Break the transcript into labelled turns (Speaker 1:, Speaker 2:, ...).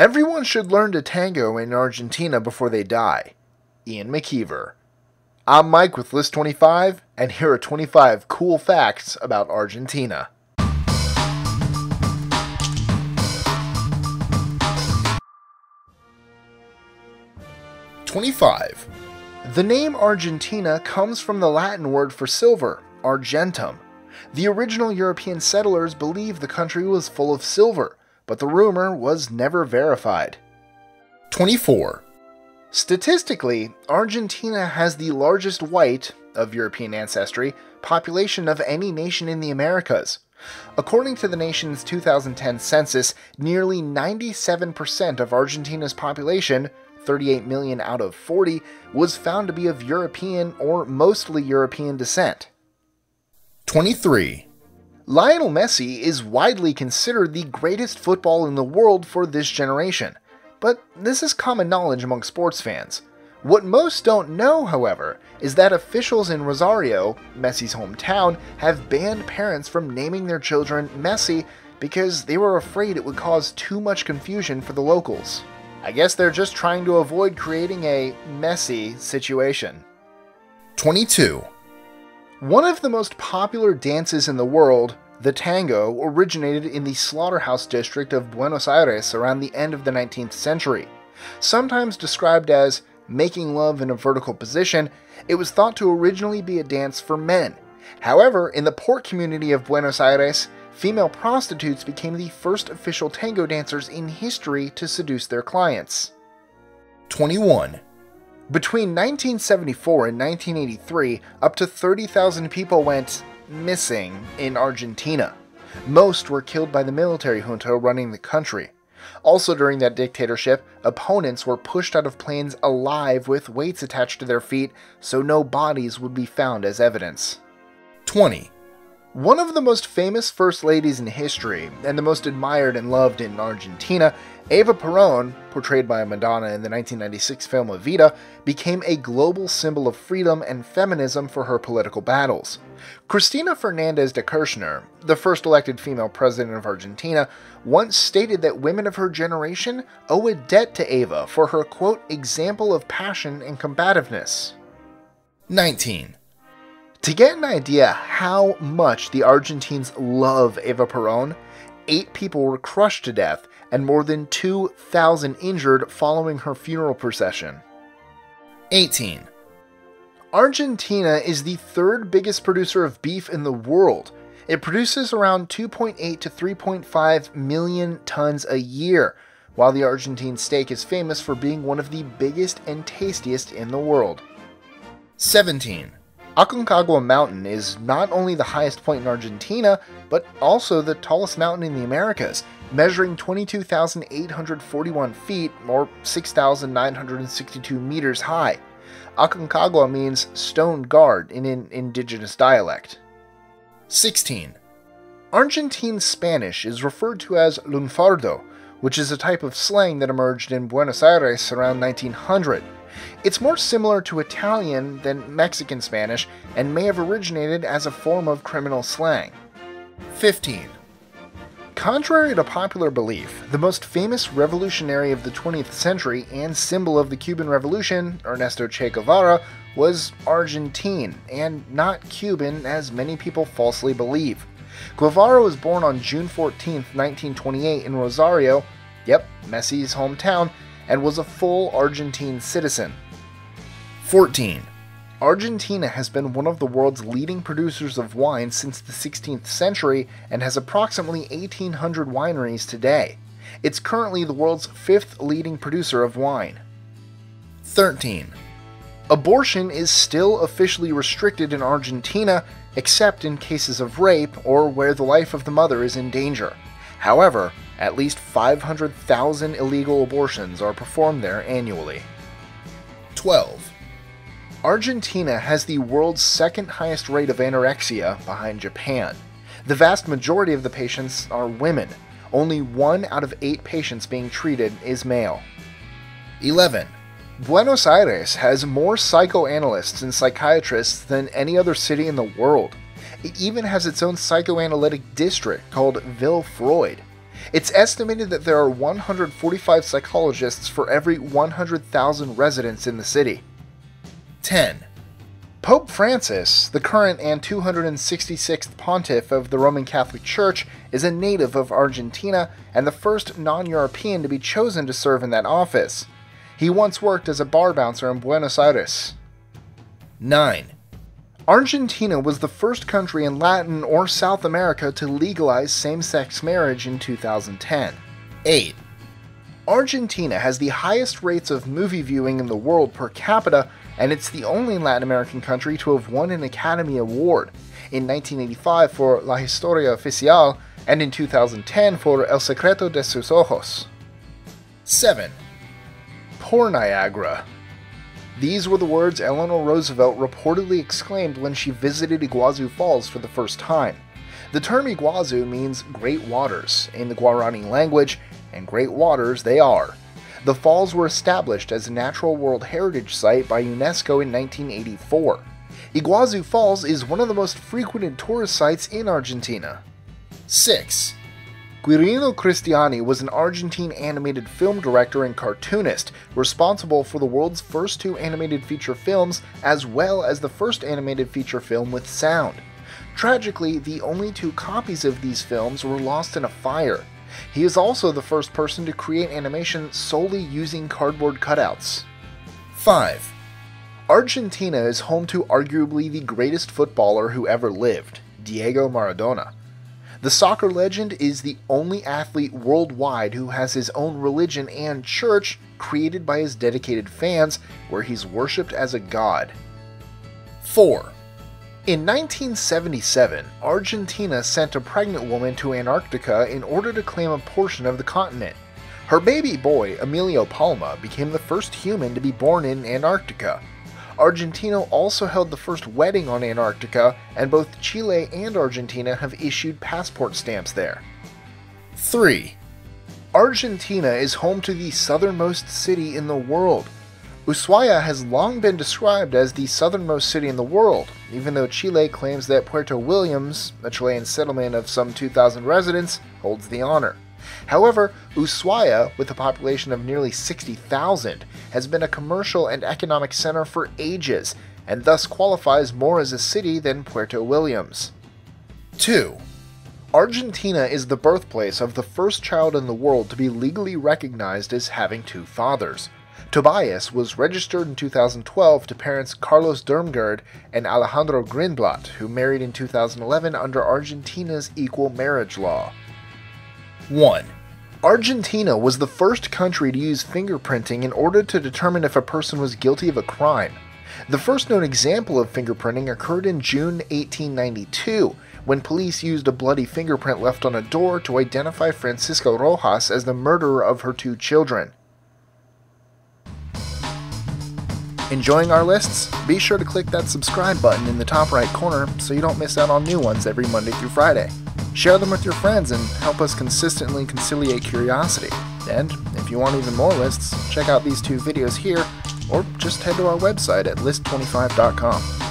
Speaker 1: Everyone should learn to tango in Argentina before they die. Ian McKeever. I'm Mike with List 25, and here are 25 cool facts about Argentina. #25. The name Argentina comes from the Latin word for silver, argentum. The original European settlers believed the country was full of silver, but the rumor was never verified. #24. Statistically, Argentina has the largest white, of European ancestry, population of any nation in the Americas. According to the nation's 2010 census, nearly 97% of Argentina's population, 38 million out of 40, was found to be of European or mostly European descent. #23. Lionel Messi is widely considered the greatest footballer in the world for this generation, but this is common knowledge among sports fans. What most don't know, however, is that officials in Rosario, Messi's hometown, have banned parents from naming their children Messi because they were afraid it would cause too much confusion for the locals. I guess they're just trying to avoid creating a messy situation. #22. One of the most popular dances in the world, the tango, originated in the slaughterhouse district of Buenos Aires around the end of the 19th century. Sometimes described as making love in a vertical position, it was thought to originally be a dance for men. However, in the port community of Buenos Aires, female prostitutes became the first official tango dancers in history to seduce their clients. #21. Between 1974 and 1983, up to 30,000 people went missing in Argentina. Most were killed by the military junta running the country. Also during that dictatorship, opponents were pushed out of planes alive with weights attached to their feet so no bodies would be found as evidence. #20. One of the most famous first ladies in history, and the most admired and loved in Argentina, Eva Perón, portrayed by Madonna in the 1996 film Evita, became a global symbol of freedom and feminism for her political battles. Cristina Fernández de Kirchner, the first elected female president of Argentina, once stated that women of her generation owe a debt to Eva for her, quote, example of passion and combativeness. #19. To get an idea how much the Argentines love Eva Perón, 8 people were crushed to death and more than 2,000 injured following her funeral procession. #18. Argentina is the third biggest producer of beef in the world. It produces around 2.8 to 3.5 million tons a year, while the Argentine steak is famous for being one of the biggest and tastiest in the world. #17. Aconcagua Mountain is not only the highest point in Argentina, but also the tallest mountain in the Americas, measuring 22,841 feet, or 6,962 meters high. Aconcagua means stone guard in an indigenous dialect. #16. Argentine Spanish is referred to as lunfardo, which is a type of slang that emerged in Buenos Aires around 1900. It's more similar to Italian than Mexican Spanish and may have originated as a form of criminal slang. #15. Contrary to popular belief, the most famous revolutionary of the 20th century and symbol of the Cuban Revolution, Ernesto Che Guevara, was Argentine and not Cuban as many people falsely believe. Guevara was born on June 14, 1928 in Rosario, Messi's hometown, and was a full Argentine citizen. 14. Argentina has been one of the world's leading producers of wine since the 16th century and has approximately 1,800 wineries today. It's currently the world's 5th leading producer of wine. 13. Abortion is still officially restricted in Argentina, except in cases of rape or where the life of the mother is in danger. However, at least 500,000 illegal abortions are performed there annually. 12. Argentina has the world's second highest rate of anorexia behind Japan. The vast majority of the patients are women. Only 1 out of 8 patients being treated is male. 11. Buenos Aires has more psychoanalysts and psychiatrists than any other city in the world. It even has its own psychoanalytic district called Ville Freud. It's estimated that there are 145 psychologists for every 100,000 residents in the city. 10. Pope Francis, the current and 266th pontiff of the Roman Catholic Church, is a native of Argentina and the first non-European to be chosen to serve in that office. He once worked as a bar bouncer in Buenos Aires. 9. Argentina was the first country in Latin or South America to legalize same-sex marriage in 2010. 8. Argentina has the highest rates of movie viewing in the world per capita, and it's the only Latin American country to have won an Academy Award, in 1985 for La Historia Oficial, and in 2010 for El Secreto de sus Ojos. 7. Poor Niagara. These were the words Eleanor Roosevelt reportedly exclaimed when she visited Iguazu Falls for the first time. The term Iguazu means Great Waters in the Guarani language, and great waters they are. The falls were established as a Natural World Heritage Site by UNESCO in 1984. Iguazu Falls is one of the most frequented tourist sites in Argentina. 6. Quirino Cristiani was an Argentine animated film director and cartoonist, responsible for the world's first 2 animated feature films, as well as the first animated feature film with sound. Tragically, the only 2 copies of these films were lost in a fire. He is also the first person to create animation solely using cardboard cutouts. 5. Argentina is home to arguably the greatest footballer who ever lived, Diego Maradona. The soccer legend is the only athlete worldwide who has his own religion and church created by his dedicated fans, where he's worshipped as a god. 4. In 1977, Argentina sent a pregnant woman to Antarctica in order to claim a portion of the continent. Her baby boy, Emilio Palma, became the first human to be born in Antarctica. Argentina also held the first wedding on Antarctica, and both Chile and Argentina have issued passport stamps there. 3. Argentina is home to the southernmost city in the world. Ushuaia has long been described as the southernmost city in the world, even though Chile claims that Puerto Williams, a Chilean settlement of some 2,000 residents, holds the honor. However, Ushuaia, with a population of nearly 60,000, has been a commercial and economic center for ages, and thus qualifies more as a city than Puerto Williams. 2. Argentina is the birthplace of the first child in the world to be legally recognized as having 2 fathers. Tobias was registered in 2012 to parents Carlos Dermgard and Alejandro Greenblatt, who married in 2011 under Argentina's equal marriage law. 1. Argentina was the first country to use fingerprinting in order to determine if a person was guilty of a crime. The first known example of fingerprinting occurred in June 1892, when police used a bloody fingerprint left on a door to identify Francisco Rojas as the murderer of her 2 children. Enjoying our lists? Be sure to click that subscribe button in the top right corner so you don't miss out on new ones every Monday through Friday. Share them with your friends and help us consistently conciliate curiosity. And if you want even more lists, check out these 2 videos here, or just head to our website at list25.com.